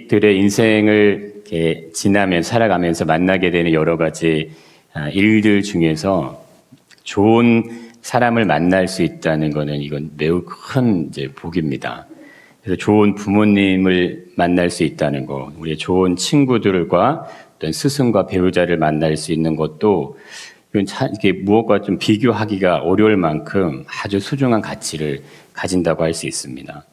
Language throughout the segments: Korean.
들의 인생을 이렇게 지나면 살아가면서 만나게 되는 여러 가지 일들 중에서 좋은 사람을 만날 수 있다는 것은 이건 매우 큰 복입니다. 그래서 좋은 부모님을 만날 수 있다는 것, 우리의 좋은 친구들과 어떤 스승과 배우자를 만날 수 있는 것도 이건 이게 무엇과 좀 비교하기가 어려울 만큼 아주 소중한 가치를 가진다고 할 수 있습니다.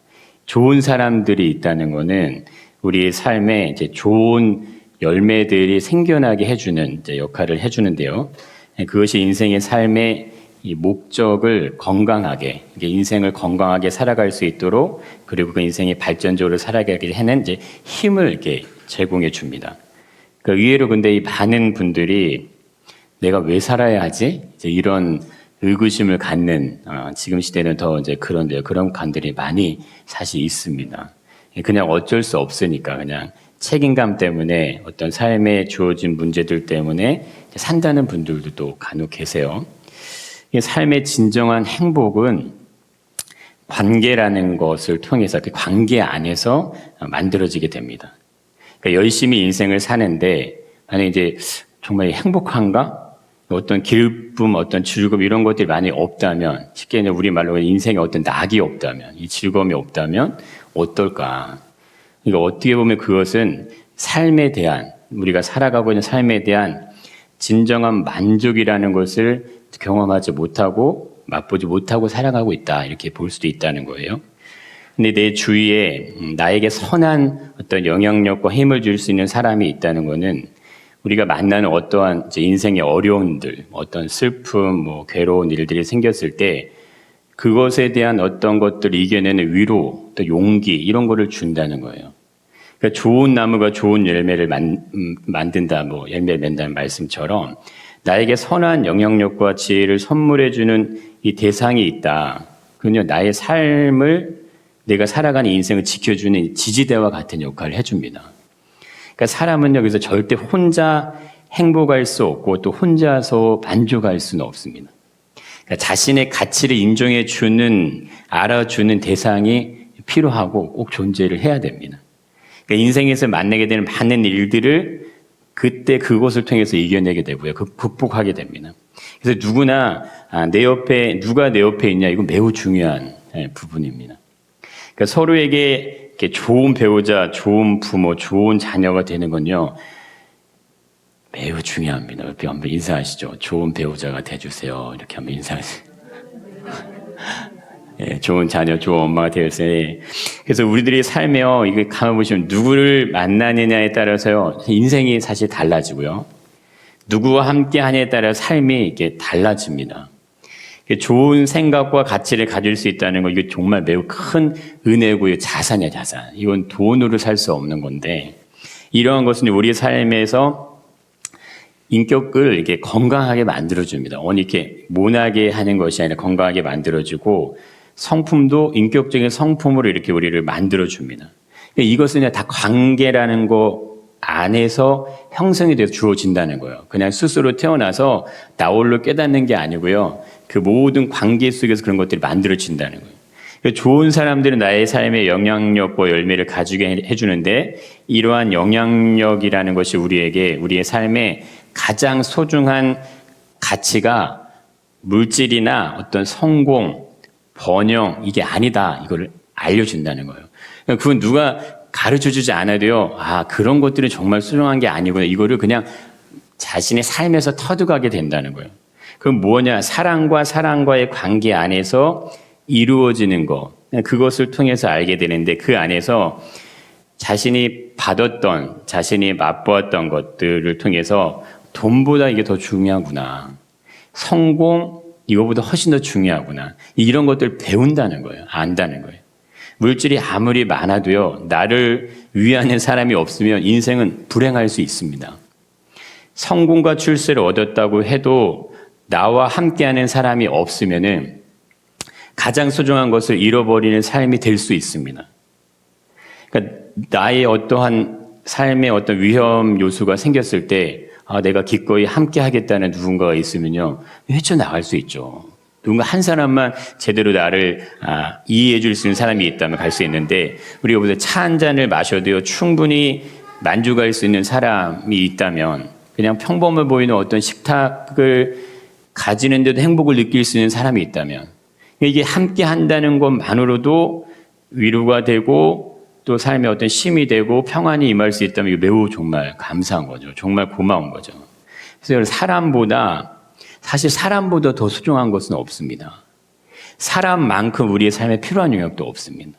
좋은 사람들이 있다는 것은 우리의 삶에 이제 좋은 열매들이 생겨나게 해주는 역할을 해주는데요. 그것이 인생의 삶의 이 목적을 건강하게, 인생을 건강하게 살아갈 수 있도록, 그리고 그 인생이 발전적으로 살아가게 하는 이제 힘을 이렇게 제공해 줍니다. 그러니까 의외로 근데 이 많은 분들이 내가 왜 살아야 하지? 이제 이런 의구심을 갖는 지금 시대는 더 이제 그런데요. 그런 감들이 많이 사실 있습니다. 그냥 어쩔 수 없으니까 그냥 책임감 때문에 어떤 삶에 주어진 문제들 때문에 산다는 분들도 또 간혹 계세요. 삶의 진정한 행복은 관계라는 것을 통해서 그 관계 안에서 만들어지게 됩니다. 그러니까 열심히 인생을 사는데 만약 이제 정말 행복한가? 어떤 기쁨, 어떤 즐거움 이런 것들이 많이 없다면, 쉽게 우리 말로 인생에 어떤 낙이 없다면, 이 즐거움이 없다면 어떨까? 그러니까 어떻게 보면 그것은 삶에 대한, 우리가 살아가고 있는 삶에 대한 진정한 만족이라는 것을 경험하지 못하고 맛보지 못하고 살아가고 있다, 이렇게 볼 수도 있다는 거예요. 근데 내 주위에 나에게 선한 어떤 영향력과 힘을 줄 수 있는 사람이 있다는 것은 우리가 만나는 어떠한 인생의 어려움들, 어떤 슬픔, 괴로운 일들이 생겼을 때 그것에 대한 어떤 것들을 이겨내는 위로, 또 용기 이런 거를 준다는 거예요. 그러니까 좋은 나무가 좋은 열매를 만든다, 열매를 맺는다는 말씀처럼 나에게 선한 영향력과 지혜를 선물해주는 이 대상이 있다. 그건요, 나의 삶을, 내가 살아가는 인생을 지켜주는 지지대와 같은 역할을 해줍니다. 그러니까 사람은 여기서 절대 혼자 행복할 수 없고 또 혼자서 만족할 수는 없습니다. 그러니까 자신의 가치를 인정해 주는, 알아주는 대상이 필요하고 꼭 존재를 해야 됩니다. 그러니까 인생에서 만나게 되는 많은 일들을 그때 그것을 통해서 이겨내게 되고요. 극복하게 됩니다. 그래서 누구나 누가 내 옆에 있냐, 이건 매우 중요한 부분입니다. 그러니까 서로에게 이렇게 좋은 배우자, 좋은 부모, 좋은 자녀가 되는 건요, 매우 중요합니다. 옆에 한번 인사하시죠. 좋은 배우자가 돼주세요. 이렇게 한번 인사하세요. 예, 좋은 자녀, 좋은 엄마가 되었어요. 그래서 우리들이 삶에요, 이게 가만 보시면 누구를 만나느냐에 따라서요, 인생이 사실 달라지고요. 누구와 함께 하냐에 따라 삶이 이게 달라집니다. 좋은 생각과 가치를 가질 수 있다는 거, 이거 정말 매우 큰 은혜고요. 자산이야, 자산. 이건 돈으로 살 수 없는 건데, 이러한 것은 우리 삶에서 인격을 이렇게 건강하게 만들어줍니다. 이렇게 모나게 하는 것이 아니라 건강하게 만들어주고, 성품도 인격적인 성품으로 이렇게 우리를 만들어줍니다. 이것은 다 관계라는 거 안에서 형성이 돼서 주어진다는 거예요. 그냥 스스로 태어나서 나 홀로 깨닫는 게 아니고요. 그 모든 관계 속에서 그런 것들이 만들어진다는 거예요. 좋은 사람들은 나의 삶에 영향력과 열매를 가지게 해주는데, 이러한 영향력이라는 것이 우리의 삶에 가장 소중한 가치가 물질이나 어떤 성공, 번영, 이게 아니다. 이걸 알려준다는 거예요. 그건 누가 가르쳐주지 않아도요, 그런 것들이 정말 소중한 게 아니구나. 이거를 그냥 자신의 삶에서 터득하게 된다는 거예요. 그건 뭐냐? 사랑과의 관계 안에서 이루어지는 것. 그것을 통해서 알게 되는데, 그 안에서 자신이 받았던, 자신이 맛보았던 것들을 통해서 돈보다 이게 더 중요하구나. 성공, 이거보다 훨씬 더 중요하구나. 이런 것들을 배운다는 거예요. 안다는 거예요. 물질이 아무리 많아도요, 나를 위하는 사람이 없으면 인생은 불행할 수 있습니다. 성공과 출세를 얻었다고 해도 나와 함께하는 사람이 없으면은 가장 소중한 것을 잃어버리는 삶이 될 수 있습니다. 그러니까 나의 어떠한 삶의 어떤 위험 요소가 생겼을 때, 내가 기꺼이 함께 하겠다는 누군가가 있으면요, 헤쳐나갈 수 있죠. 누군가 한 사람만 제대로 나를 이해해 줄 수 있는 사람이 있다면 갈 수 있는데, 우리가 보세요. 차 한 잔을 마셔도요, 충분히 만족할 수 있는 사람이 있다면, 그냥 평범해 보이는 어떤 식탁을 가지는데도 행복을 느낄 수 있는 사람이 있다면, 이게 함께 한다는 것만으로도 위로가 되고 또 삶의 어떤 쉼이 되고 평안이 임할 수 있다면 이거 매우 정말 감사한 거죠. 정말 고마운 거죠. 그래서 사실 사람보다 더 소중한 것은 없습니다. 사람만큼 우리의 삶에 필요한 영역도 없습니다.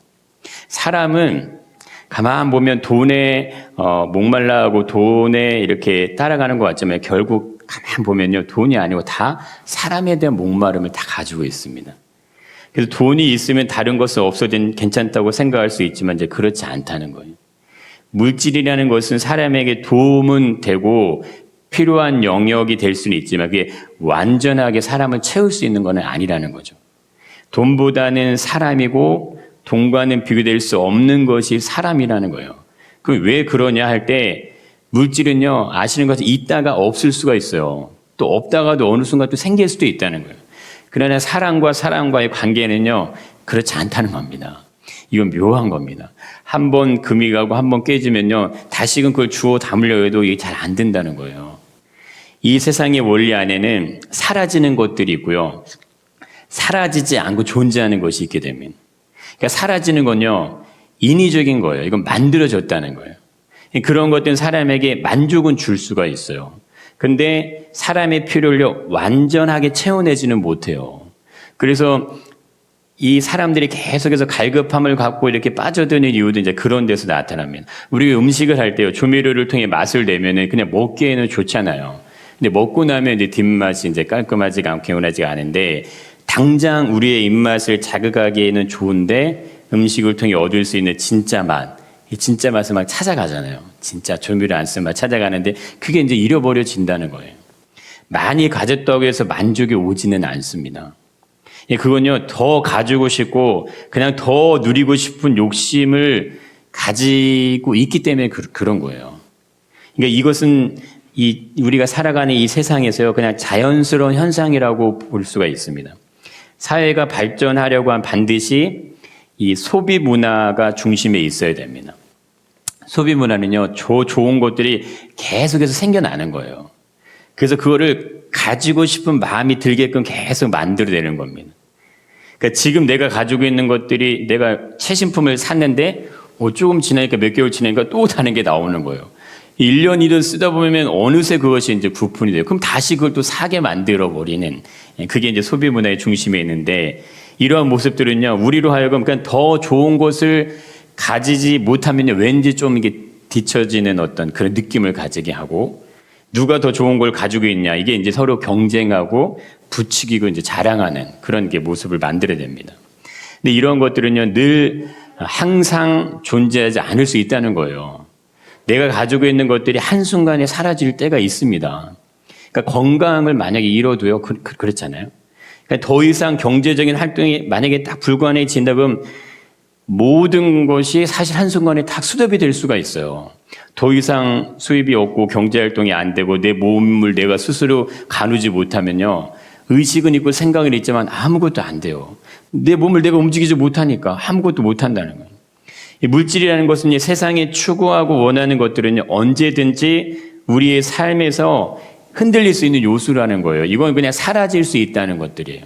사람은 가만 보면 돈에 목말라하고 돈에 이렇게 따라가는 것 같지만 결국 가만 보면요, 돈이 아니고 다 사람에 대한 목마름을 다 가지고 있습니다. 그래서 돈이 있으면 다른 것은 없어도 괜찮다고 생각할 수 있지만 이제 그렇지 않다는 거예요. 물질이라는 것은 사람에게 도움은 되고 필요한 영역이 될 수는 있지만 그게 완전하게 사람을 채울 수 있는 건 아니라는 거죠. 돈보다는 사람이고 돈과는 비교될 수 없는 것이 사람이라는 거예요. 그 왜 그러냐 할 때 물질은요, 아시는 것처럼 있다가 없을 수가 있어요. 또 없다가도 어느 순간 또 생길 수도 있다는 거예요. 그러나 사람과 사람과의 관계는요, 그렇지 않다는 겁니다. 이건 묘한 겁니다. 한 번 금이 가고 한 번 깨지면요, 다시금 그걸 주워 담으려 해도 이게 잘 안 된다는 거예요. 이 세상의 원리 안에는 사라지는 것들이 있고요, 사라지지 않고 존재하는 것이 있게 됩니다. 그러니까 사라지는 건요, 인위적인 거예요. 이건 만들어졌다는 거예요. 그런 것들은 사람에게 만족은 줄 수가 있어요. 근데 사람의 필요를 완전하게 채워내지는 못해요. 그래서 이 사람들이 계속해서 갈급함을 갖고 이렇게 빠져드는 이유도 이제 그런 데서 나타납니다. 우리가 음식을 할 때요, 조미료를 통해 맛을 내면은 그냥 먹기에는 좋잖아요. 근데 먹고 나면 이제 뒷맛이 이제 깔끔하지가 않고 개운하지가 않은데, 당장 우리의 입맛을 자극하기에는 좋은데 음식을 통해 얻을 수 있는 진짜 맛, 이 진짜 맛을 막 찾아가잖아요. 진짜 조미료 안 쓴 맛 찾아가는데 그게 이제 잃어버려진다는 거예요. 많이 가졌다고 해서 만족이 오지는 않습니다. 그건요, 더 가지고 싶고 그냥 더 누리고 싶은 욕심을 가지고 있기 때문에 그런 거예요. 그러니까 이것은 우리가 살아가는 이 세상에서요, 그냥 자연스러운 현상이라고 볼 수가 있습니다. 사회가 발전하려고 하면 반드시 이 소비 문화가 중심에 있어야 됩니다. 소비 문화는요, 좋은 것들이 계속해서 생겨나는 거예요. 그래서 그거를 가지고 싶은 마음이 들게끔 계속 만들어내는 겁니다. 그러니까 지금 내가 가지고 있는 것들이, 내가 새 신품을 샀는데 조금 지나니까, 몇 개월 지나니까 또 다른 게 나오는 거예요. 1년, 2년 쓰다 보면 어느새 그것이 이제 부푼이 돼요. 그럼 다시 그걸 또 사게 만들어버리는, 그게 이제 소비 문화의 중심에 있는데, 이러한 모습들은요, 우리로 하여금 그냥 더 좋은 것을 가지지 못하면요, 왠지 좀 이게 뒤처지는 어떤 그런 느낌을 가지게 하고, 누가 더 좋은 걸 가지고 있냐, 이게 이제 서로 경쟁하고 부추기고 이제 자랑하는 그런 게 모습을 만들어야 됩니다. 근데 이런 것들은요, 늘 항상 존재하지 않을 수 있다는 거예요. 내가 가지고 있는 것들이 한순간에 사라질 때가 있습니다. 그러니까 건강을 만약에 잃어도요, 그렇잖아요. 그러니까 더 이상 경제적인 활동이 만약에 딱 불가능해진다 그러면 모든 것이 사실 한순간에 딱 스톱이 될 수가 있어요. 더 이상 수입이 없고 경제활동이 안 되고 내 몸을 내가 스스로 가누지 못하면요, 의식은 있고 생각은 있지만 아무것도 안 돼요. 내 몸을 내가 움직이지 못하니까 아무것도 못한다는 거예요. 이 물질이라는 것은 세상에 추구하고 원하는 것들은 언제든지 우리의 삶에서 흔들릴 수 있는 요소라는 거예요. 이건 그냥 사라질 수 있다는 것들이에요.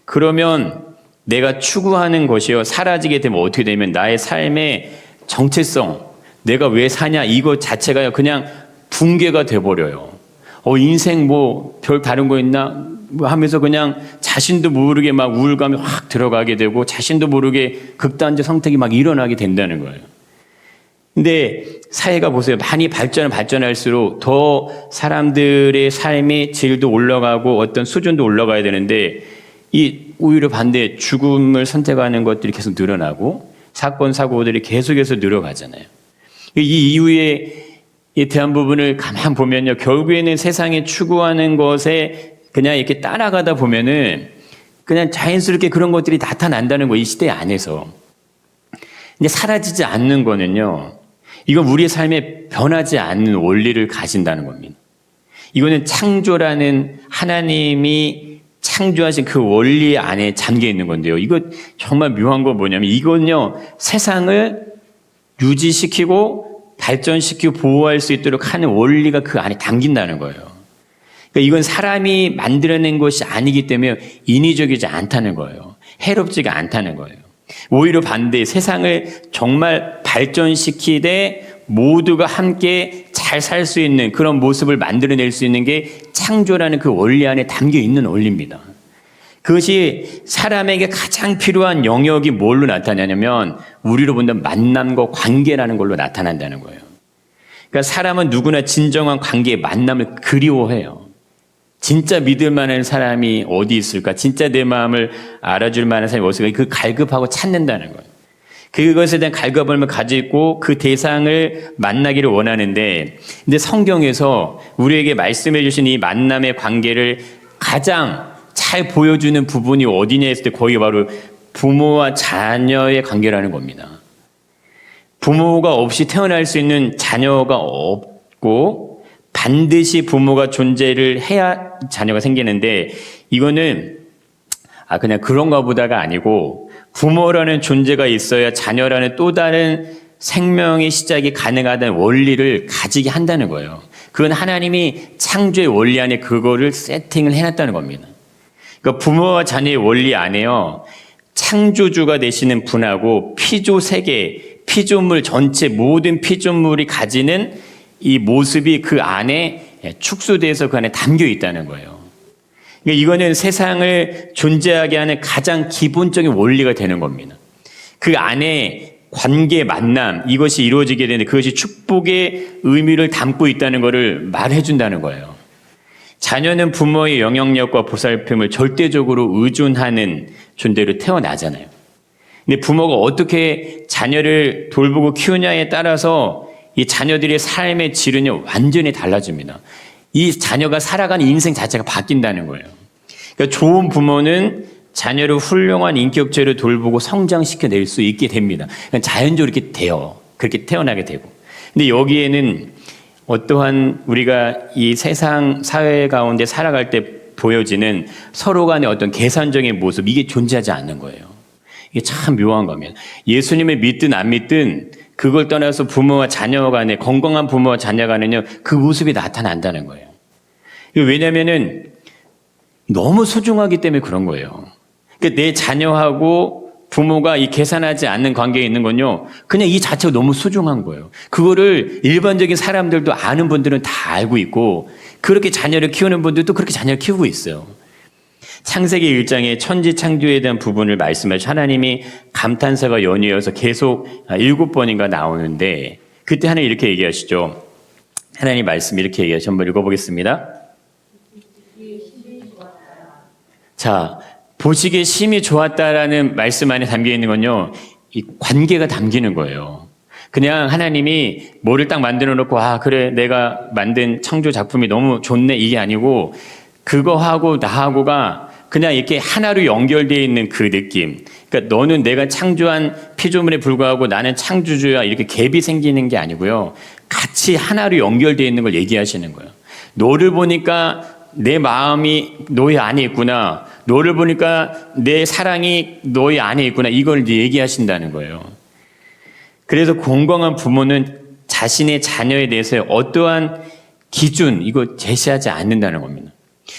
그러면 내가 추구하는 것이요, 사라지게 되면 어떻게 되면 나의 삶의 정체성, 내가 왜 사냐, 이것 자체가 그냥 붕괴가 돼버려요. 인생 별 다른 거 있나? 하면서 그냥 자신도 모르게 막 우울감이 확 들어가게 되고 자신도 모르게 극단적 선택이 막 일어나게 된다는 거예요. 근데 사회가 보세요. 많이 발전할수록 더 사람들의 삶의 질도 올라가고 어떤 수준도 올라가야 되는데, 오히려 반대 죽음을 선택하는 것들이 계속 늘어나고 사건, 사고들이 계속해서 늘어가잖아요. 이 이유에 대한 부분을 가만 보면요, 결국에는 세상에 추구하는 것에 그냥 이렇게 따라가다 보면은 그냥 자연스럽게 그런 것들이 나타난다는 거, 이 시대 안에서. 근데 사라지지 않는 거는요, 이건 우리의 삶에 변하지 않는 원리를 가진다는 겁니다. 이거는 창조라는 하나님이 창조하신 그 원리 안에 잠겨 있는 건데요. 이거 정말 묘한 건 뭐냐면 이건요, 세상을 유지시키고 발전시키고 보호할 수 있도록 하는 원리가 그 안에 담긴다는 거예요. 그러니까 이건 사람이 만들어낸 것이 아니기 때문에 인위적이지 않다는 거예요. 해롭지가 않다는 거예요. 오히려 반대, 세상을 정말 발전시키되 모두가 함께 잘 살 수 있는 그런 모습을 만들어낼 수 있는 게 창조라는 그 원리 안에 담겨 있는 원리입니다. 그것이 사람에게 가장 필요한 영역이 뭘로 나타나냐면 우리로 본다면 만남과 관계라는 걸로 나타난다는 거예요. 그러니까 사람은 누구나 진정한 관계의 만남을 그리워해요. 진짜 믿을 만한 사람이 어디 있을까? 진짜 내 마음을 알아줄 만한 사람이 어디 있을까? 그 갈급하고 찾는다는 거예요. 그것에 대한 갈급함을 가지고 그 대상을 만나기를 원하는데, 근데 성경에서 우리에게 말씀해 주신 이 만남의 관계를 가장 잘 보여주는 부분이 어디냐 했을 때 거기 바로 부모와 자녀의 관계라는 겁니다. 부모가 없이 태어날 수 있는 자녀가 없고 반드시 부모가 존재를 해야 자녀가 생기는데, 이거는 그냥 그런가 보다가 아니고 부모라는 존재가 있어야 자녀라는 또 다른 생명의 시작이 가능하다는 원리를 가지게 한다는 거예요. 그건 하나님이 창조의 원리 안에 그거를 세팅을 해놨다는 겁니다. 그러니까 부모와 자녀의 원리 안에요, 창조주가 되시는 분하고 피조 세계, 피조물 전체 모든 피조물이 가지는 이 모습이 그 안에 축소돼서 그 안에 담겨 있다는 거예요. 그러니까 이거는 세상을 존재하게 하는 가장 기본적인 원리가 되는 겁니다. 그 안에 관계, 만남, 이것이 이루어지게 되는데 그것이 축복의 의미를 담고 있다는 것을 말해준다는 거예요. 자녀는 부모의 영향력과 보살핌을 절대적으로 의존하는 존재로 태어나잖아요. 근데 부모가 어떻게 자녀를 돌보고 키우냐에 따라서 이 자녀들의 삶의 질은 완전히 달라집니다. 이 자녀가 살아가는 인생 자체가 바뀐다는 거예요. 그러니까 좋은 부모는 자녀를 훌륭한 인격체로 돌보고 성장시켜낼 수 있게 됩니다. 그러니까 자연적으로 이렇게 돼요. 그렇게 태어나게 되고. 근데 여기에는 어떠한 우리가 이 세상 사회 가운데 살아갈 때 보여지는 서로 간의 어떤 계산적인 모습, 이게 존재하지 않는 거예요. 이게 참 묘한 겁니다. 예수님을 믿든 안 믿든 그걸 떠나서 부모와 자녀 간에, 건강한 부모와 자녀 간에는 그 모습이 나타난다는 거예요. 왜냐면은 너무 소중하기 때문에 그런 거예요. 그러니까 내 자녀하고 부모가 이 계산하지 않는 관계에 있는 건요, 그냥 이 자체가 너무 소중한 거예요. 그거를 일반적인 사람들도 아는 분들은 다 알고 있고, 그렇게 자녀를 키우는 분들도 그렇게 자녀를 키우고 있어요. 창세기 1장에 천지 창조에 대한 부분을 말씀하시고 하나님이 감탄사가 연이어서 계속 7번인가 나오는데, 그때 하나님 이렇게 얘기하시죠. 하나님 말씀 이렇게 얘기하시죠. 한번 읽어보겠습니다. 자, 보시기에 심히 좋았다라는 말씀 안에 담겨 있는 건요, 이 관계가 담기는 거예요. 그냥 하나님이 뭐를 딱 만들어 놓고 그래 내가 만든 창조 작품이 너무 좋네 이게 아니고, 그거하고 나하고가 그냥 이렇게 하나로 연결되어 있는 그 느낌. 그러니까 너는 내가 창조한 피조물에 불과하고 나는 창조주야, 이렇게 갭이 생기는 게 아니고요, 같이 하나로 연결되어 있는 걸 얘기하시는 거예요. 너를 보니까 내 마음이 너의 안에 있구나, 너를 보니까 내 사랑이 너의 안에 있구나, 이걸 얘기하신다는 거예요. 그래서 건강한 부모는 자신의 자녀에 대해서 어떠한 기준, 이거 제시하지 않는다는 겁니다.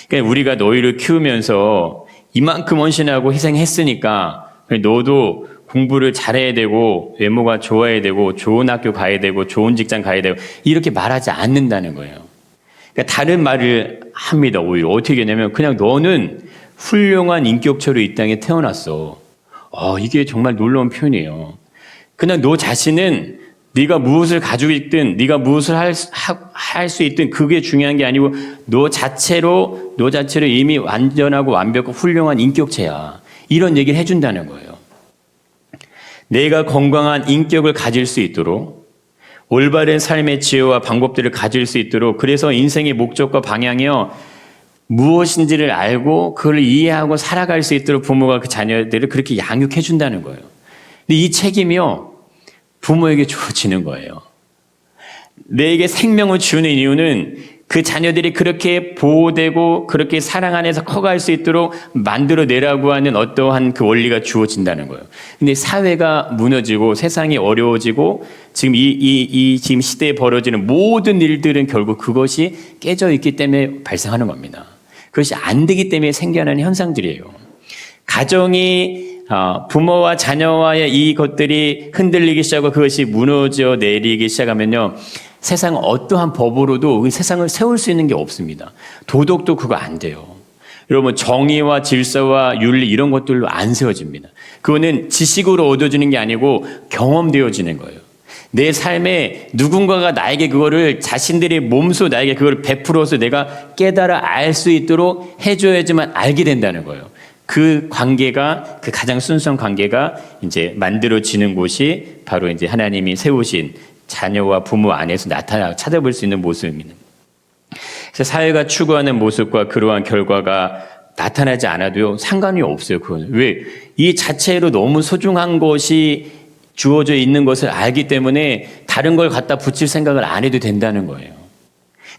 그러니까 우리가 너희를 키우면서 이만큼 헌신하고 희생했으니까 너도 공부를 잘해야 되고 외모가 좋아야 되고 좋은 학교 가야 되고 좋은 직장 가야 되고, 이렇게 말하지 않는다는 거예요. 그러니까 다른 말을 합니다. 오히려 어떻게 하냐면 그냥 너는 훌륭한 인격체로 이 땅에 태어났어. 이게 정말 놀라운 표현이에요. 그냥 너 자신은 네가 무엇을 가지고 있든 네가 무엇을 할 수 있든 그게 중요한 게 아니고 너 자체로 이미 완전하고 완벽하고 훌륭한 인격체야. 이런 얘기를 해준다는 거예요. 내가 건강한 인격을 가질 수 있도록, 올바른 삶의 지혜와 방법들을 가질 수 있도록, 그래서 인생의 목적과 방향이요, 무엇인지를 알고 그걸 이해하고 살아갈 수 있도록 부모가 그 자녀들을 그렇게 양육해 준다는 거예요. 근데 이 책임이요, 부모에게 주어지는 거예요. 내게 생명을 주는 이유는 그 자녀들이 그렇게 보호되고 그렇게 사랑 안에서 커갈 수 있도록 만들어내라고 하는 어떠한 그 원리가 주어진다는 거예요. 근데 사회가 무너지고 세상이 어려워지고 지금 지금 시대에 벌어지는 모든 일들은 결국 그것이 깨져 있기 때문에 발생하는 겁니다. 그것이 안 되기 때문에 생겨나는 현상들이에요. 가정이 부모와 자녀와의 이것들이 흔들리기 시작하고 그것이 무너져 내리기 시작하면요. 세상 어떠한 법으로도 세상을 세울 수 있는 게 없습니다. 도덕도 그거 안 돼요. 여러분 정의와 질서와 윤리 이런 것들로 안 세워집니다. 그거는 지식으로 얻어지는 게 아니고 경험되어지는 거예요. 내 삶에 누군가가 나에게 그거를 자신들의 몸소 나에게 그걸 베풀어서 내가 깨달아 알 수 있도록 해줘야지만 알게 된다는 거예요. 그 관계가 그 가장 순수한 관계가 이제 만들어지는 곳이 바로 이제 하나님이 세우신 자녀와 부모 안에서 찾아볼 수 있는 모습입니다. 그래서 사회가 추구하는 모습과 그러한 결과가 나타나지 않아도 상관이 없어요. 그건 왜? 이 자체로 너무 소중한 것이 주어져 있는 것을 알기 때문에 다른 걸 갖다 붙일 생각을 안 해도 된다는 거예요.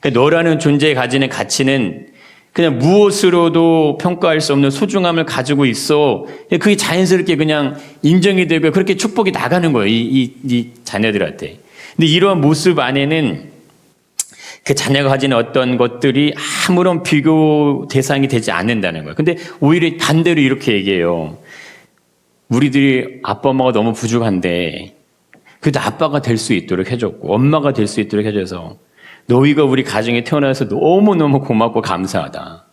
그러니까 너라는 존재에 가지는 가치는 그냥 무엇으로도 평가할 수 없는 소중함을 가지고 있어. 그게 자연스럽게 그냥 인정이 되고 그렇게 축복이 나가는 거예요. 이 자녀들한테. 근데 이러한 모습 안에는 그 자녀가 가지는 어떤 것들이 아무런 비교 대상이 되지 않는다는 거예요. 근데 오히려 반대로 이렇게 얘기해요. 우리들이 아빠 엄마가 너무 부족한데 그래도 아빠가 될 수 있도록 해줬고 엄마가 될 수 있도록 해줘서 너희가 우리 가정에 태어나서 너무너무 고맙고 감사하다.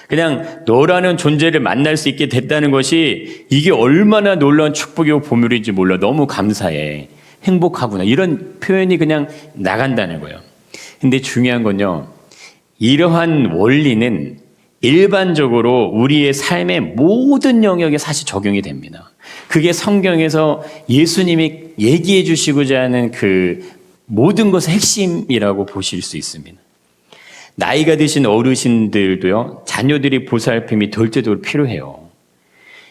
그냥 너라는 존재를 만날 수 있게 됐다는 것이 이게 얼마나 놀라운 축복이고 보물인지 몰라. 너무 감사해. 행복하구나. 이런 표현이 그냥 나간다는 거예요. 근데 중요한 건요. 이러한 원리는 일반적으로 우리의 삶의 모든 영역에 사실 적용이 됩니다. 그게 성경에서 예수님이 얘기해 주시고자 하는 그 모든 것의 핵심이라고 보실 수 있습니다. 나이가 드신 어르신들도요. 자녀들이 보살핌이 절대적으로 필요해요.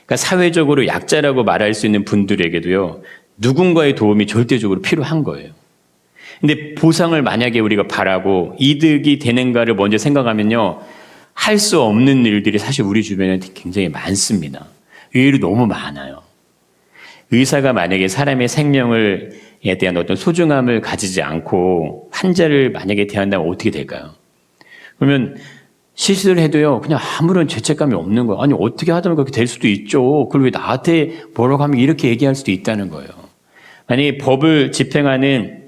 그러니까 사회적으로 약자라고 말할 수 있는 분들에게도요. 누군가의 도움이 절대적으로 필요한 거예요. 근데 보상을 만약에 우리가 바라고 이득이 되는가를 먼저 생각하면요. 할 수 없는 일들이 사실 우리 주변에 굉장히 많습니다. 의외로 너무 많아요. 의사가 만약에 사람의 생명에 대한 어떤 소중함을 가지지 않고 환자를 만약에 대한다면 어떻게 될까요? 그러면 실수를 해도요, 그냥 아무런 죄책감이 없는 거예요. 아니, 어떻게 하다 보면 그렇게 될 수도 있죠. 그걸 왜 나한테 뭐라고 하면 이렇게 얘기할 수도 있다는 거예요. 만약에 법을 집행하는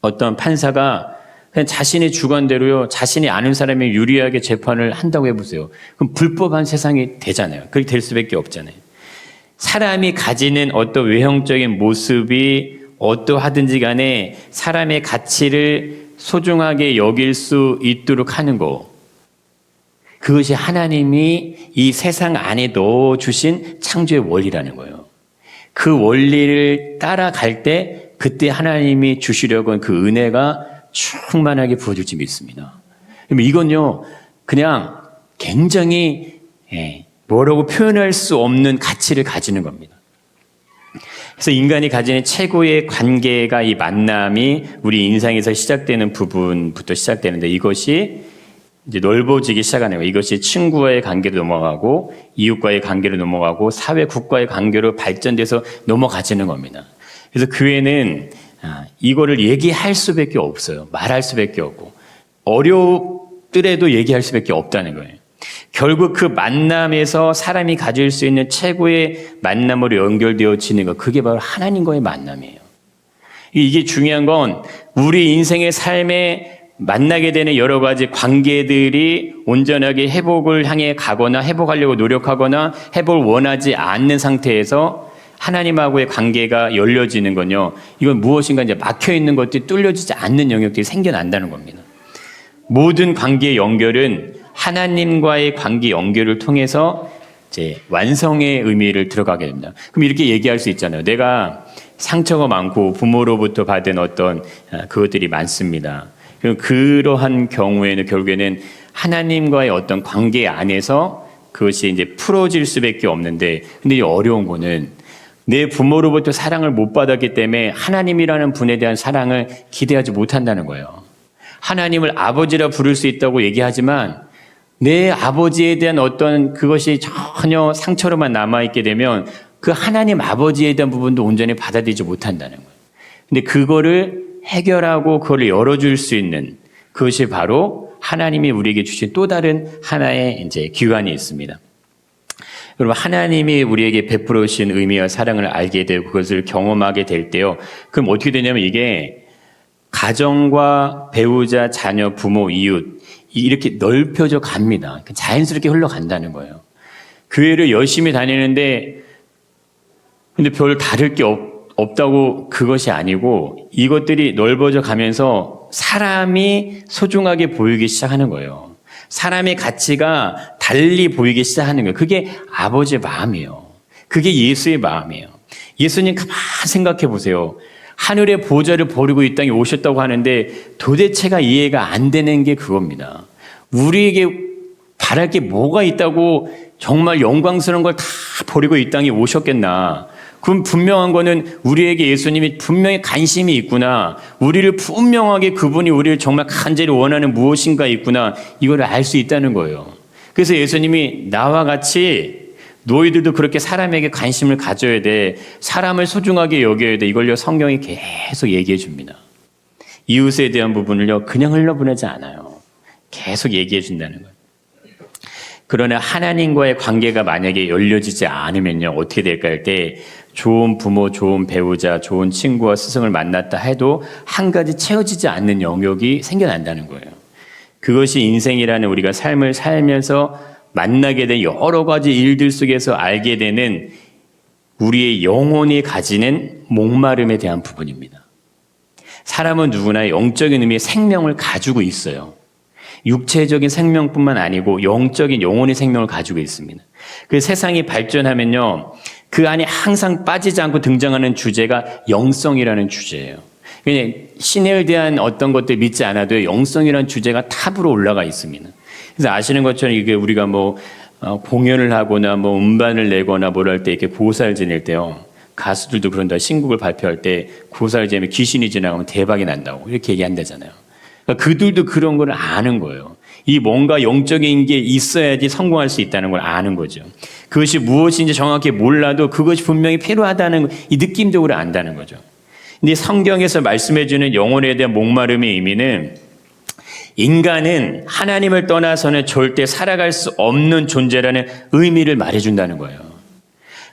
어떤 판사가 그냥 자신의 주관대로요, 자신이 아는 사람이 유리하게 재판을 한다고 해보세요. 그럼 불법한 세상이 되잖아요. 그렇게 될 수밖에 없잖아요. 사람이 가지는 어떤 외형적인 모습이 어떠하든지 간에 사람의 가치를 소중하게 여길 수 있도록 하는 거. 그것이 하나님이 이 세상 안에 넣어주신 창조의 원리라는 거예요. 그 원리를 따라갈 때 그때 하나님이 주시려고 한 그 은혜가 충만하게 부어질지 믿습니다. 이건요, 그냥 굉장히 뭐라고 표현할 수 없는 가치를 가지는 겁니다. 그래서 인간이 가지는 최고의 관계가 이 만남이 우리 인생에서 시작되는 부분부터 시작되는데 이것이 이제 넓어지기 시작하는 거예요. 이것이 친구와의 관계로 넘어가고 이웃과의 관계로 넘어가고 사회 국가의 관계로 발전돼서 넘어가지는 겁니다. 그래서 교회는 이거를 얘기할 수밖에 없어요. 말할 수밖에 없고 어렵더라도 얘기할 수밖에 없다는 거예요. 결국 그 만남에서 사람이 가질 수 있는 최고의 만남으로 연결되어지는 것, 그게 바로 하나님과의 만남이에요. 이게 중요한 건 우리 인생의 삶에 만나게 되는 여러 가지 관계들이 온전하게 회복을 향해 가거나 회복하려고 노력하거나 회복을 원하지 않는 상태에서 하나님하고의 관계가 열려지는 건요. 이건 무엇인가 이제 막혀 있는 것들이 뚫려지지 않는 영역들이 생겨난다는 겁니다. 모든 관계의 연결은 하나님과의 관계 연결을 통해서 이제 완성의 의미를 들어가게 됩니다. 그럼 이렇게 얘기할 수 있잖아요. 내가 상처가 많고 부모로부터 받은 어떤 그것들이 많습니다. 그러한 경우에는 결국에는 하나님과의 어떤 관계 안에서 그것이 이제 풀어질 수밖에 없는데, 근데 이 어려운 거는 내 부모로부터 사랑을 못 받았기 때문에 하나님이라는 분에 대한 사랑을 기대하지 못한다는 거예요. 하나님을 아버지라 부를 수 있다고 얘기하지만 내 아버지에 대한 어떤 그것이 전혀 상처로만 남아있게 되면 그 하나님 아버지에 대한 부분도 온전히 받아들이지 못한다는 거예요. 근데 그거를 해결하고 그거를 열어줄 수 있는 그것이 바로 하나님이 우리에게 주신 또 다른 하나의 이제 기관이 있습니다. 그럼 하나님이 우리에게 베풀어 주신 의미와 사랑을 알게 되고 그것을 경험하게 될 때요. 그럼 어떻게 되냐면 이게 가정과 배우자, 자녀, 부모, 이웃 이렇게 넓혀져 갑니다. 자연스럽게 흘러간다는 거예요. 교회를 열심히 다니는데 근데 별 다를 게 없다고 그것이 아니고 이것들이 넓어져 가면서 사람이 소중하게 보이기 시작하는 거예요. 사람의 가치가 달리 보이기 시작하는 거예요. 그게 아버지의 마음이에요. 그게 예수의 마음이에요. 예수님 가만 생각해 보세요. 하늘의 보좌를 버리고 이 땅에 오셨다고 하는데 도대체가 이해가 안 되는 게 그겁니다. 우리에게 바랄 게 뭐가 있다고 정말 영광스러운 걸 다 버리고 이 땅에 오셨겠나. 그럼 분명한 거는 우리에게 예수님이 분명히 관심이 있구나. 우리를 분명하게 그분이 우리를 정말 간절히 원하는 무엇인가 있구나. 이걸 알 수 있다는 거예요. 그래서 예수님이 나와 같이 너희들도 그렇게 사람에게 관심을 가져야 돼. 사람을 소중하게 여겨야 돼. 이걸요 성경이 계속 얘기해 줍니다. 이웃에 대한 부분을요 그냥 흘려보내지 않아요. 계속 얘기해 준다는 거예요. 그러나 하나님과의 관계가 만약에 열려지지 않으면요 어떻게 될까 할 때 좋은 부모, 좋은 배우자, 좋은 친구와 스승을 만났다 해도 한 가지 채워지지 않는 영역이 생겨난다는 거예요. 그것이 인생이라는 우리가 삶을 살면서 만나게 된 여러 가지 일들 속에서 알게 되는 우리의 영혼이 가지는 목마름에 대한 부분입니다. 사람은 누구나 영적인 의미의 생명을 가지고 있어요. 육체적인 생명뿐만 아니고 영적인 영혼의 생명을 가지고 있습니다. 그 세상이 발전하면요, 그 안에 항상 빠지지 않고 등장하는 주제가 영성이라는 주제예요. 그냥 신에 대한 어떤 것들 믿지 않아도 영성이라는 주제가 탑으로 올라가 있습니다. 그래서 아시는 것처럼 이게 우리가 공연을 하거나 음반을 내거나 뭘 할 때 이렇게 고사를 지낼 때요. 가수들도 그런다. 신곡을 발표할 때 고사를 지내면 귀신이 지나가면 대박이 난다고 이렇게 얘기한다잖아요. 그러니까 그들도 그런 걸 아는 거예요. 이 뭔가 영적인 게 있어야지 성공할 수 있다는 걸 아는 거죠. 그것이 무엇인지 정확히 몰라도 그것이 분명히 필요하다는 이 느낌적으로 안다는 거죠. 근데 성경에서 말씀해주는 영혼에 대한 목마름의 의미는 인간은 하나님을 떠나서는 절대 살아갈 수 없는 존재라는 의미를 말해준다는 거예요.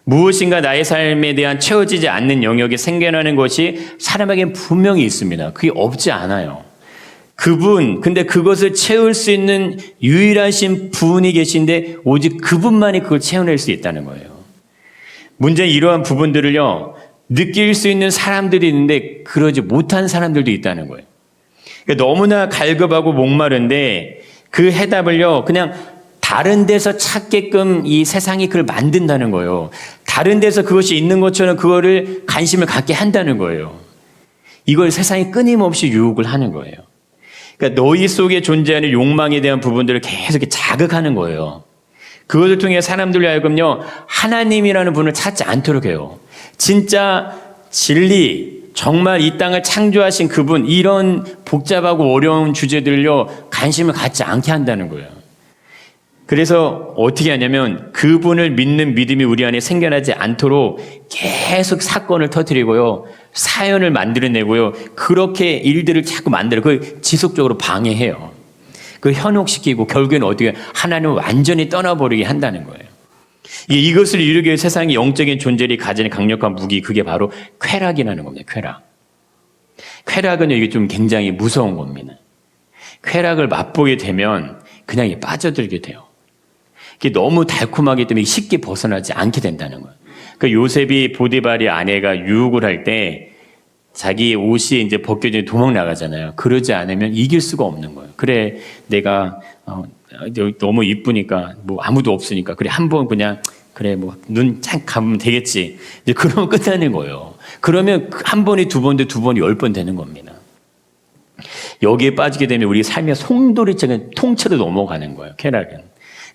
무엇인가 나의 삶에 대한 채워지지 않는 영역이 생겨나는 것이 사람에게는 분명히 있습니다. 그게 없지 않아요. 근데 그것을 채울 수 있는 유일하신 분이 계신데 오직 그분만이 그걸 채워낼 수 있다는 거예요. 문제는 이러한 부분들을요, 느낄 수 있는 사람들이 있는데 그러지 못한 사람들도 있다는 거예요. 그러니까 너무나 갈급하고 목마른데 그 해답을요, 그냥 다른 데서 찾게끔 이 세상이 그걸 만든다는 거예요. 다른 데서 그것이 있는 것처럼 그거를 관심을 갖게 한다는 거예요. 이걸 세상이 끊임없이 유혹을 하는 거예요. 그러니까 너희 속에 존재하는 욕망에 대한 부분들을 계속 자극하는 거예요. 그것을 통해 사람들이 하여금요, 하나님이라는 분을 찾지 않도록 해요. 진짜 진리, 정말 이 땅을 창조하신 그분, 이런 복잡하고 어려운 주제들을요, 관심을 갖지 않게 한다는 거예요. 그래서 어떻게 하냐면 그분을 믿는 믿음이 우리 안에 생겨나지 않도록 계속 사건을 터뜨리고요, 사연을 만들어내고요, 그렇게 일들을 자꾸 만들어 그걸 지속적으로 방해해요. 그걸 현혹시키고 결국에는 어떻게 하나님을 완전히 떠나버리게 한다는 거예요. 이것을 이루기 위해 세상의 영적인 존재들이 가지는 강력한 무기, 그게 바로 쾌락이라는 겁니다. 쾌락은 이게 좀 굉장히 무서운 겁니다. 쾌락을 맛보게 되면 그냥 빠져들게 돼요. 이게 너무 달콤하기 때문에 쉽게 벗어나지 않게 된다는 거예요. 그러니까 요셉이 보디발의 아내가 유혹을 할 때 자기 옷이 이제 벗겨지고 도망 나가잖아요. 그러지 않으면 이길 수가 없는 거예요. 그래, 내가 너무 이쁘니까 아무도 없으니까 그래 한번 그냥 그래 눈 착 감으면 되겠지. 이제 그러면 끝나는 거예요. 그러면 한 번이 두 번도 두 번이 10번 되는 겁니다. 여기에 빠지게 되면 우리 삶의 송두리째 통째로 넘어가는 거예요. 쾌락은.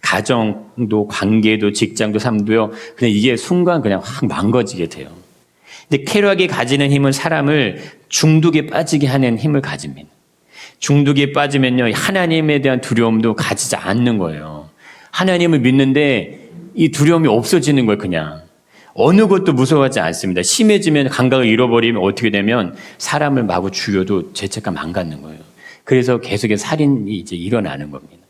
가정도, 관계도, 직장도, 삶도요. 그냥 이게 순간 그냥 확 망가지게 돼요. 근데 쾌락이 가지는 힘은 사람을 중독에 빠지게 하는 힘을 가집니다. 중독에 빠지면요, 하나님에 대한 두려움도 가지지 않는 거예요. 하나님을 믿는데 이 두려움이 없어지는 거예요, 그냥. 어느 것도 무서워하지 않습니다. 심해지면 감각을 잃어버리면 어떻게 되면 사람을 마구 죽여도 죄책감 안 갖는 거예요. 그래서 계속해서 살인이 이제 일어나는 겁니다.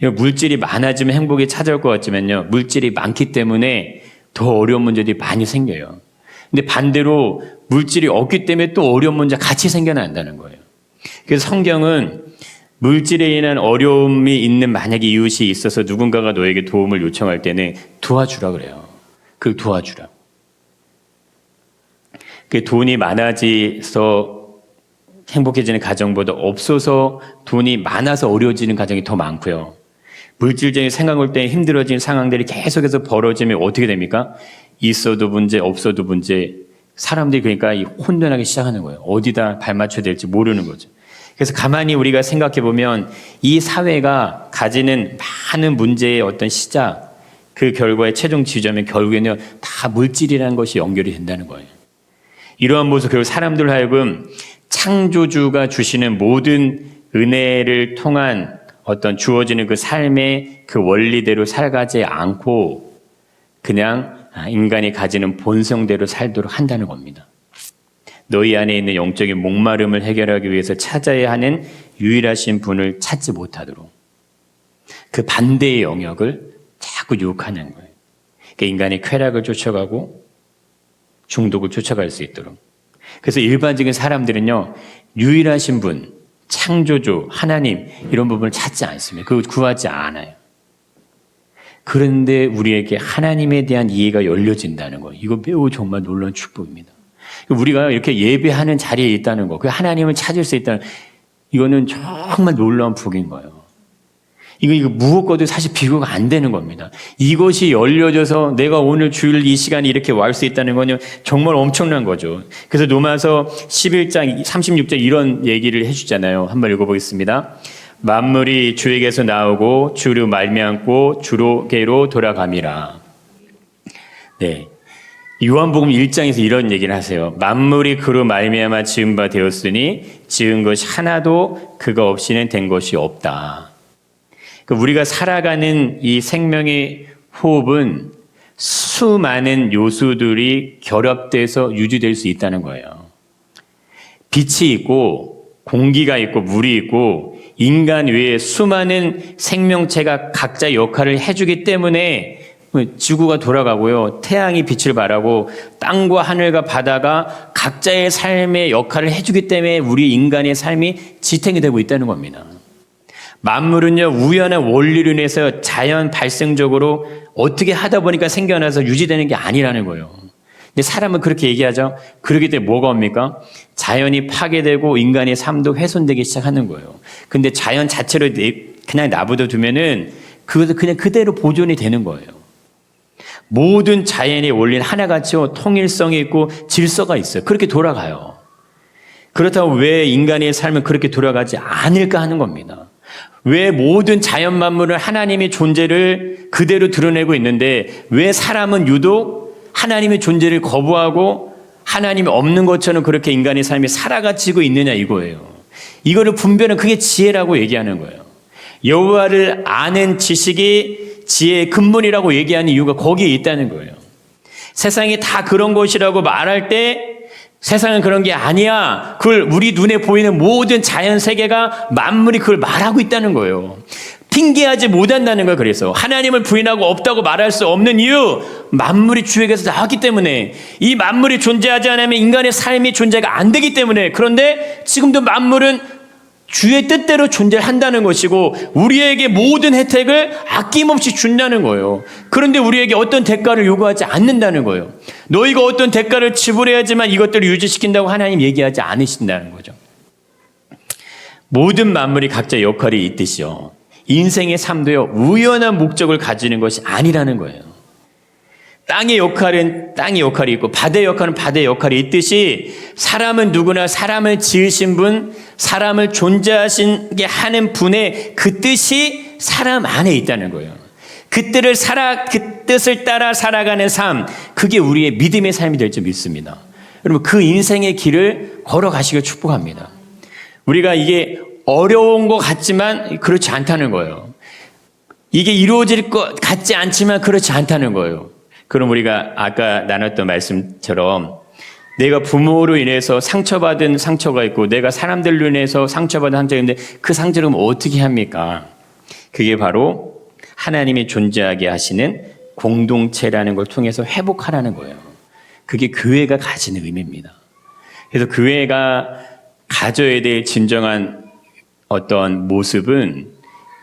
물질이 많아지면 행복이 찾아올 것 같지만요, 물질이 많기 때문에 더 어려운 문제들이 많이 생겨요. 근데 반대로 물질이 없기 때문에 또 어려운 문제 같이 생겨난다는 거예요. 그래서 성경은 물질에 인한 어려움이 있는 만약에 이웃이 있어서 누군가가 너에게 도움을 요청할 때는 도와주라 그래요. 그걸 도와주라. 그 돈이 많아져서 행복해지는 가정보다 없어서 돈이 많아서 어려워지는 가정이 더 많고요. 물질적인 생각 올 때 힘들어지는 상황들이 계속해서 벌어지면 어떻게 됩니까? 있어도 문제, 없어도 문제. 사람들이 그러니까 혼돈하기 시작하는 거예요. 어디다 발 맞춰야 될지 모르는 거죠. 그래서 가만히 우리가 생각해 보면 이 사회가 가지는 많은 문제의 어떤 시작, 그 결과의 최종 지점은 결국에는 다 물질이라는 것이 연결이 된다는 거예요. 이러한 모습, 결국 사람들 하여금 창조주가 주시는 모든 은혜를 통한 어떤 주어지는 그 삶의 그 원리대로 살아가지 않고 그냥 인간이 가지는 본성대로 살도록 한다는 겁니다. 너희 안에 있는 영적인 목마름을 해결하기 위해서 찾아야 하는 유일하신 분을 찾지 못하도록 그 반대의 영역을 자꾸 유혹하는 거예요. 그러니까 인간이 쾌락을 쫓아가고 중독을 쫓아갈 수 있도록. 그래서 일반적인 사람들은요, 유일하신 분, 창조주, 하나님 이런 부분을 찾지 않습니다. 그걸 구하지 않아요. 그런데 우리에게 하나님에 대한 이해가 열려진다는 거, 이거 매우 정말 놀라운 축복입니다. 우리가 이렇게 예배하는 자리에 있다는 거, 그 하나님을 찾을 수 있다는, 이거는 정말 놀라운 복인 거예요. 이거 무엇과도 사실 비교가 안 되는 겁니다. 이것이 열려져서 내가 오늘 주일 이 시간에 이렇게 와 수 있다는 건 정말 엄청난 거죠. 그래서 로마서 11장 36절 이런 얘기를 해주잖아요. 한번 읽어보겠습니다. 만물이 주에게서 나오고 주로 말미암고 주로게로 돌아감이라. 네, 요한복음 1장에서 이런 얘기를 하세요. 만물이 그로 말미암아 지은 바 되었으니 지은 것이 하나도 그가 없이는 된 것이 없다. 우리가 살아가는 이 생명의 호흡은 수많은 요소들이 결합돼서 유지될 수 있다는 거예요. 빛이 있고 공기가 있고 물이 있고 인간 외에 수많은 생명체가 각자 역할을 해주기 때문에 지구가 돌아가고요. 태양이 빛을 발하고 땅과 하늘과 바다가 각자의 삶의 역할을 해주기 때문에 우리 인간의 삶이 지탱이 되고 있다는 겁니다. 만물은요, 우연한 원리로 인해서 자연 발생적으로 어떻게 하다 보니까 생겨나서 유지되는 게 아니라는 거예요. 근데 사람은 그렇게 얘기하죠. 그러기 때문에 뭐가 옵니까? 자연이 파괴되고 인간의 삶도 훼손되기 시작하는 거예요. 근데 자연 자체로 그냥 놔둬 두면은 그것도 그냥 그대로 보존이 되는 거예요. 모든 자연의 원리는 하나같이요, 통일성이 있고 질서가 있어요. 그렇게 돌아가요. 그렇다고 왜 인간의 삶은 그렇게 돌아가지 않을까 하는 겁니다. 왜 모든 자연 만물은 하나님의 존재를 그대로 드러내고 있는데 왜 사람은 유독 하나님의 존재를 거부하고 하나님이 없는 것처럼 그렇게 인간의 삶이 살아가지고 있느냐 이거예요. 이거를 분별은 그게 지혜라고 얘기하는 거예요. 여호와를 아는 지식이 지혜의 근본이라고 얘기하는 이유가 거기에 있다는 거예요. 세상이 다 그런 것이라고 말할 때 세상은 그런 게 아니야. 그걸 우리 눈에 보이는 모든 자연 세계가 만물이 그걸 말하고 있다는 거예요. 핑계하지 못한다는 거예요. 그래서 하나님을 부인하고 없다고 말할 수 없는 이유, 만물이 주에게서 나왔기 때문에, 이 만물이 존재하지 않으면 인간의 삶이 존재가 안 되기 때문에. 그런데 지금도 만물은 주의 뜻대로 존재한다는 것이고 우리에게 모든 혜택을 아낌없이 준다는 거예요. 그런데 우리에게 어떤 대가를 요구하지 않는다는 거예요. 너희가 어떤 대가를 지불해야지만 이것들을 유지시킨다고 하나님 얘기하지 않으신다는 거죠. 모든 만물이 각자 역할이 있듯이요, 인생의 삶도요, 우연한 목적을 가지는 것이 아니라는 거예요. 땅의 역할은 땅의 역할이 있고 바다의 역할은 바다의 역할이 있듯이 사람은 누구나 사람을 지으신 분, 사람을 존재하시게 하는 분의 그 뜻이 사람 안에 있다는 거예요. 그 뜻을 따라 살아가는 삶, 그게 우리의 믿음의 삶이 될 줄 믿습니다. 여러분, 그 인생의 길을 걸어가시길 축복합니다. 우리가 이게 어려운 것 같지만 그렇지 않다는 거예요. 이게 이루어질 것 같지 않지만 그렇지 않다는 거예요. 그럼 우리가 아까 나눴던 말씀처럼 내가 부모로 인해서 상처받은 상처가 있고 내가 사람들로 인해서 상처받은 상처가 있는데 그 상처를 어떻게 합니까? 그게 바로 하나님이 존재하게 하시는 공동체라는 걸 통해서 회복하라는 거예요. 그게 교회가 가지는 의미입니다. 그래서 교회가 가져야 될 진정한 어떤 모습은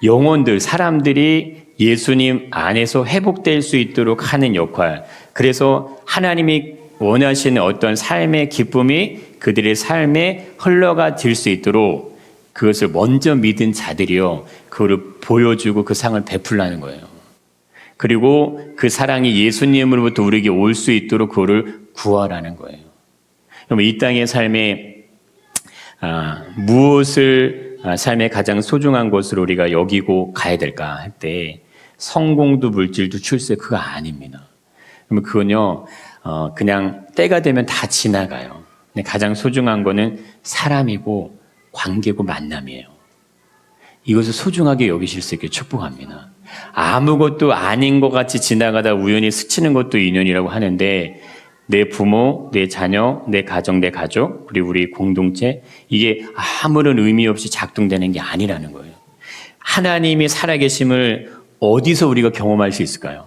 영혼들, 사람들이 예수님 안에서 회복될 수 있도록 하는 역할. 그래서 하나님이 원하시는 어떤 삶의 기쁨이 그들의 삶에 흘러가 들 수 있도록 그것을 먼저 믿은 자들이요, 그거를 보여주고 그 상을 베풀라는 거예요. 그리고 그 사랑이 예수님으로부터 우리에게 올 수 있도록 그거를 구하라는 거예요. 그럼 이 땅의 삶에 무엇을 삶의 가장 소중한 것으로 우리가 여기고 가야 될까 할 때 성공도 물질도 출세 그거 아닙니다. 그러면 그건요 그냥 때가 되면 다 지나가요. 근데 가장 소중한 거는 사람이고 관계고 만남이에요. 이것을 소중하게 여기실 수 있게 축복합니다. 아무것도 아닌 것 같이 지나가다 우연히 스치는 것도 인연이라고 하는데 내 부모, 내 자녀, 내 가정, 내 가족, 그리고 우리 공동체 이게 아무런 의미 없이 작동되는 게 아니라는 거예요. 하나님이 살아계심을 어디서 우리가 경험할 수 있을까요?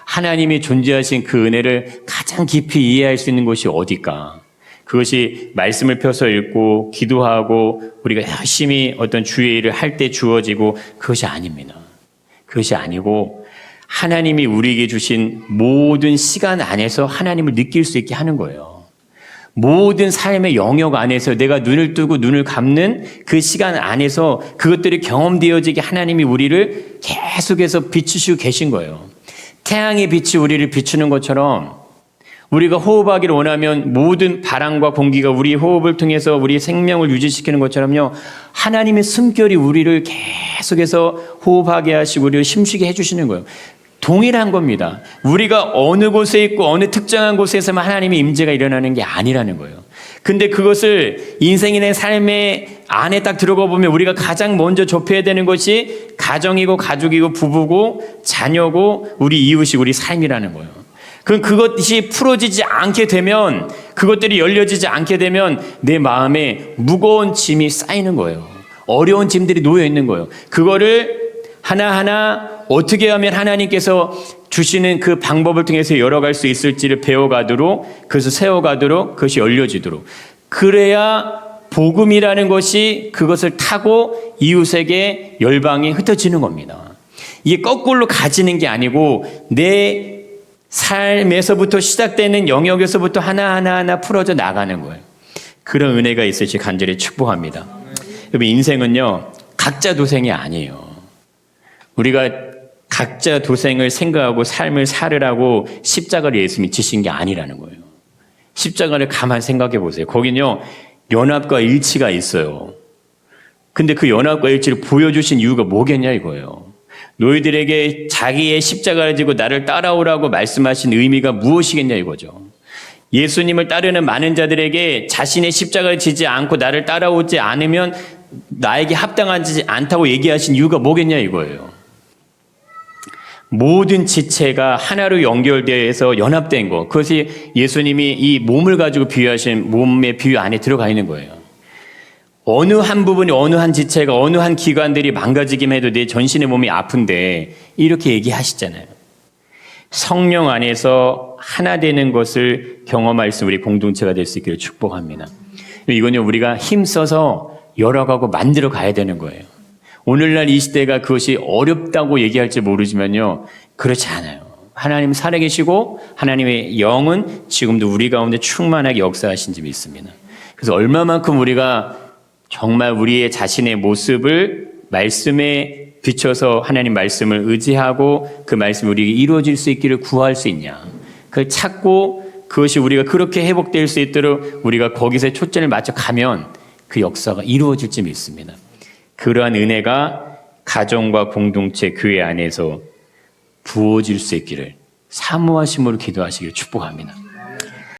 하나님이 존재하신 그 은혜를 가장 깊이 이해할 수 있는 곳이 어딜까? 그것이 말씀을 펴서 읽고 기도하고 우리가 열심히 어떤 주의 일을 할 때 주어지고 그것이 아닙니다. 그것이 아니고 하나님이 우리에게 주신 모든 시간 안에서 하나님을 느낄 수 있게 하는 거예요. 모든 삶의 영역 안에서 내가 눈을 뜨고 눈을 감는 그 시간 안에서 그것들이 경험되어지게 하나님이 우리를 계속해서 비추시고 계신 거예요. 태양의 빛이 우리를 비추는 것처럼 우리가 호흡하기를 원하면 모든 바람과 공기가 우리 호흡을 통해서 우리 생명을 유지시키는 것처럼요. 하나님의 숨결이 우리를 계속해서 호흡하게 하시고 우리를 숨쉬게 해주시는 거예요. 동일한 겁니다. 우리가 어느 곳에 있고 어느 특정한 곳에서만 하나님의 임재가 일어나는 게 아니라는 거예요. 근데 그것을 인생인의 삶의 안에 딱 들어가 보면 우리가 가장 먼저 접해야 되는 것이 가정이고 가족이고 부부고 자녀고 우리 이웃이고 우리 삶이라는 거예요. 그럼 그것이 풀어지지 않게 되면 그것들이 열려지지 않게 되면 내 마음에 무거운 짐이 쌓이는 거예요. 어려운 짐들이 놓여 있는 거예요. 그거를 하나하나 어떻게 하면 하나님께서 주시는 그 방법을 통해서 열어갈 수 있을지를 배워가도록 그것을 세워가도록 그것이 열려지도록 그래야 복음이라는 것이 그것을 타고 이웃에게 열방이 흩어지는 겁니다. 이게 거꾸로 가지는 게 아니고 내 삶에서부터 시작되는 영역에서부터 하나하나 풀어져 나가는 거예요. 그런 은혜가 있으시 간절히 축복합니다. 여러분 인생은요 각자 도생이 아니에요. 우리가 각자 도생을 생각하고 삶을 살으라고 십자가를 예수님이 지신 게 아니라는 거예요. 십자가를 가만 생각해 보세요. 거긴요 연합과 일치가 있어요. 근데 그 연합과 일치를 보여주신 이유가 뭐겠냐 이거예요. 너희들에게 자기의 십자가를 지고 나를 따라오라고 말씀하신 의미가 무엇이겠냐 이거죠. 예수님을 따르는 많은 자들에게 자신의 십자가를 지지 않고 나를 따라오지 않으면 나에게 합당하지 않다고 얘기하신 이유가 뭐겠냐 이거예요. 모든 지체가 하나로 연결되어서 연합된 것, 그것이 예수님이 이 몸을 가지고 비유하신 몸의 비유 안에 들어가 있는 거예요. 어느 한 부분이 어느 한 지체가 어느 한 기관들이 망가지기만 해도 내 전신의 몸이 아픈데 이렇게 얘기하시잖아요. 성령 안에서 하나 되는 것을 경험할 수 우리 공동체가 될 수 있기를 축복합니다. 이건요 우리가 힘써서 열어가고 만들어 가야 되는 거예요. 오늘날 이 시대가 그것이 어렵다고 얘기할지 모르지만요 그렇지 않아요. 하나님 살아계시고 하나님의 영은 지금도 우리 가운데 충만하게 역사하신 지 믿습니다. 그래서 얼마만큼 우리가 정말 우리의 자신의 모습을 말씀에 비춰서 하나님 말씀을 의지하고 그 말씀이 우리에게 이루어질 수 있기를 구할 수 있냐. 그걸 찾고 그것이 우리가 그렇게 회복될 수 있도록 우리가 거기서 초점을 맞춰 가면 그 역사가 이루어질지 믿습니다. 그러한 은혜가 가정과 공동체 교회 안에서 부어질 수 있기를 사모하심으로 기도하시기를 축복합니다.